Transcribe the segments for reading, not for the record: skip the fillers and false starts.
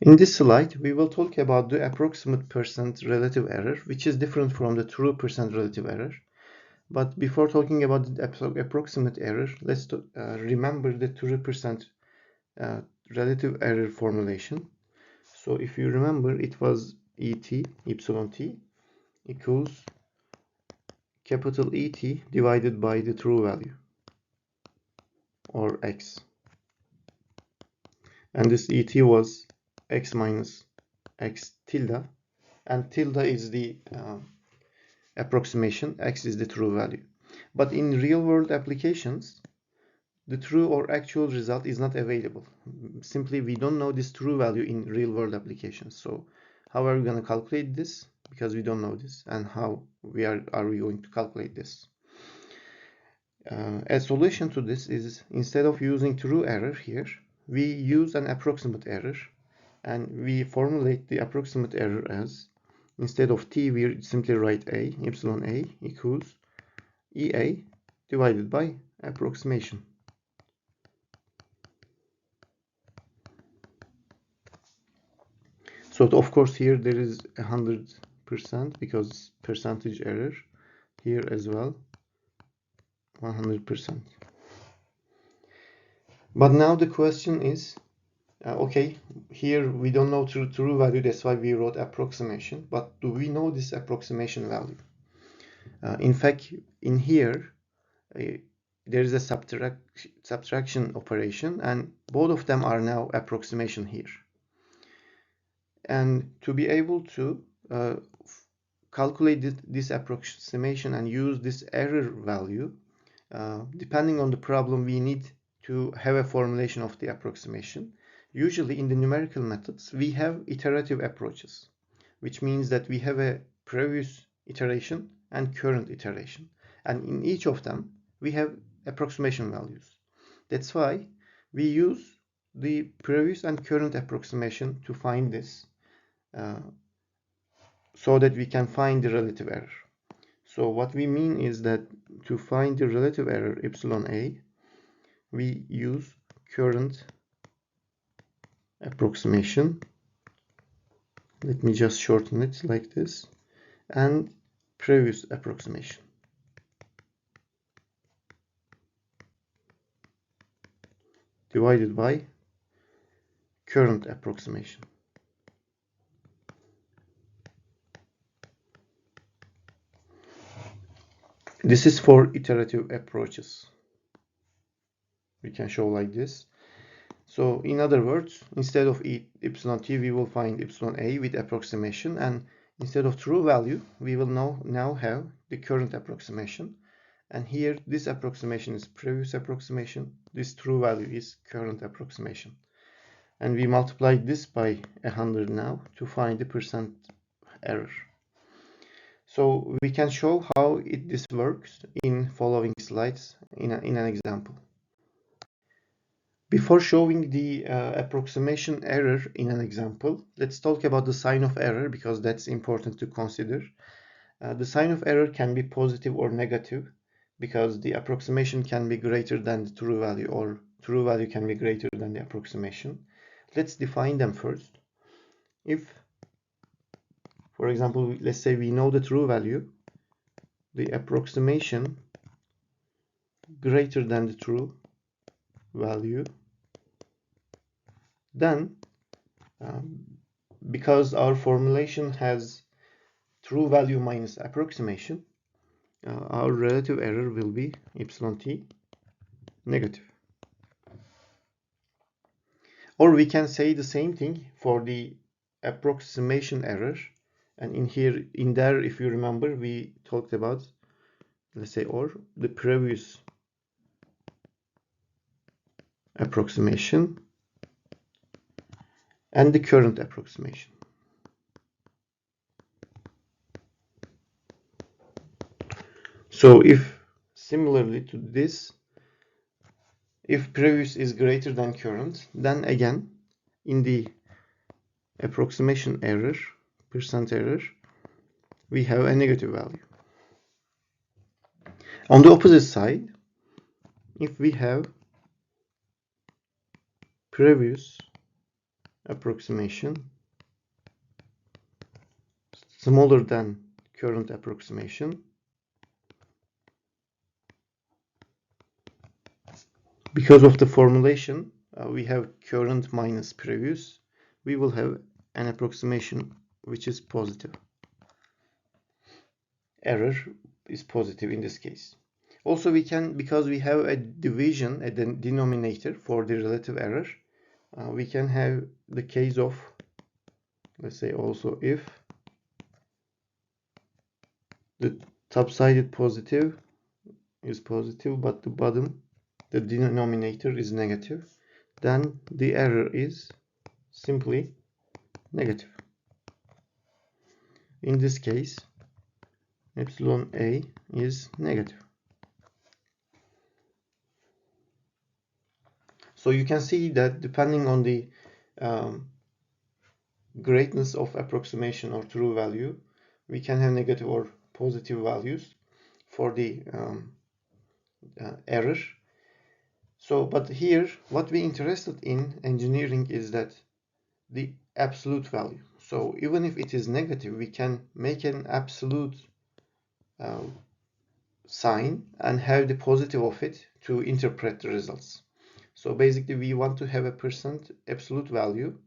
In this slide, we will talk about the approximate percent relative error, which is different from the true percent relative error. But before talking about the approximate error, let's remember the true percent relative error formulation. So if you remember, it was ET, epsilon t, equals capital ET divided by the true value, or x. And this ET was x minus x tilde, and tilde is the approximation, x is the true value. But in real-world applications, the true or actual result is not available. Simply, we don't know this true value in real-world applications. So how are we going to calculate this? Because we don't know this. And how are we going to calculate this? A solution to this is, instead of using true error here, we use an approximate error. And we formulate the approximate error as, instead of t, we simply write a, epsilon a equals EA divided by approximation. So of course here there is 100% because percentage error. Here as well 100%. But now the question is, okay, here we don't know true value, that's why we wrote approximation. But do we know this approximation value? In fact, in here there is a subtraction operation, and both of them are now approximation here. And to be able to calculate this approximation and use this error value, depending on the problem, we need to have a formulation of the approximation. Usually in the numerical methods, we have iterative approaches, which means that we have a previous iteration and current iteration. And in each of them, we have approximation values. That's why we use the previous and current approximation to find this, so that we can find the relative error. So what we mean is that to find the relative error epsilon a, we use current approximation. Let me just shorten it like this, and previous approximation. Divided by current approximation. This is for iterative approaches. We can show like this. So in other words, instead of epsilon t, we will find epsilon a with approximation, and instead of true value, we will now have the current approximation. And here, this approximation is previous approximation. This true value is current approximation. And we multiply this by 100 now to find the percent error. So we can show how this works in following slides in an example. Before showing the approximation error in an example, let's talk about the sign of error, because that's important to consider. The sign of error can be positive or negative, because the approximation can be greater than the true value, or true value can be greater than the approximation. Let's define them first. If, for example, let's say we know the true value, the approximation greater than the true value, then because our formulation has true value minus approximation, our relative error will be epsilon t negative. Or we can say the same thing for the approximation error, and in there, if you remember, we talked about, let's say, or the previous approximation and the current approximation. So if similarly to this, if previous is greater than current, then again in the approximation error, percent error, we have a negative value. On the opposite side, if we have previous approximation smaller than current approximation. Because of the formulation, we have current minus previous. We will have an approximation which is positive. Error is positive in this case. Also, we can, because we have a division at the denominator for the relative error, we can have the case of, let's say, also if the top-sided positive is positive but the bottom, the denominator, is negative, then the error is simply negative. In this case, epsilon A is negative. So you can see that depending on the greatness of approximation or true value, we can have negative or positive values for the error. So, but here, what we're interested in engineering is that the absolute value. So even if it is negative, we can make an absolute sign and have the positive of it to interpret the results. So basically, we want to have a percent absolute value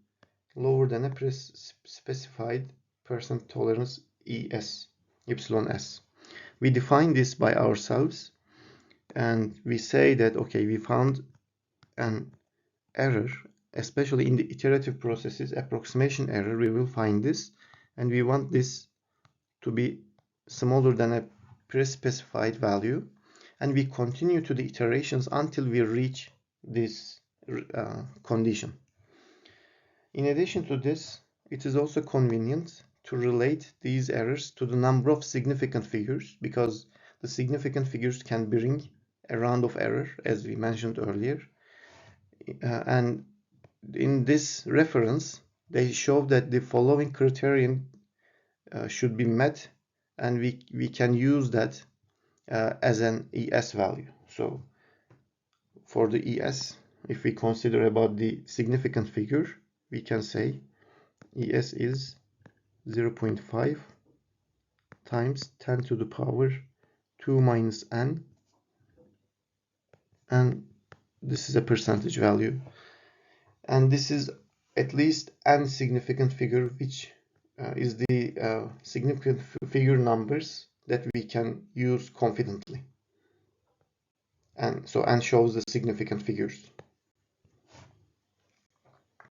lower than a specified percent tolerance ES, epsilon S. We define this by ourselves, and we say that, okay, we found an error, especially in the iterative processes, approximation error, we will find this, and we want this to be smaller than a pre-specified value, and we continue to the iterations until we reach this condition. In addition to this, it is also convenient to relate these errors to the number of significant figures, because the significant figures can bring a round of error, as we mentioned earlier. And in this reference, they show that the following criterion should be met, and we can use that as an ES value. So for the ES, if we consider about the significant figure, we can say ES is 0.5 times 10 to the power 2 minus n, and this is a percentage value, and this is at least n significant figure, which is the significant figure numbers that we can use confidently, and so n shows the significant figures.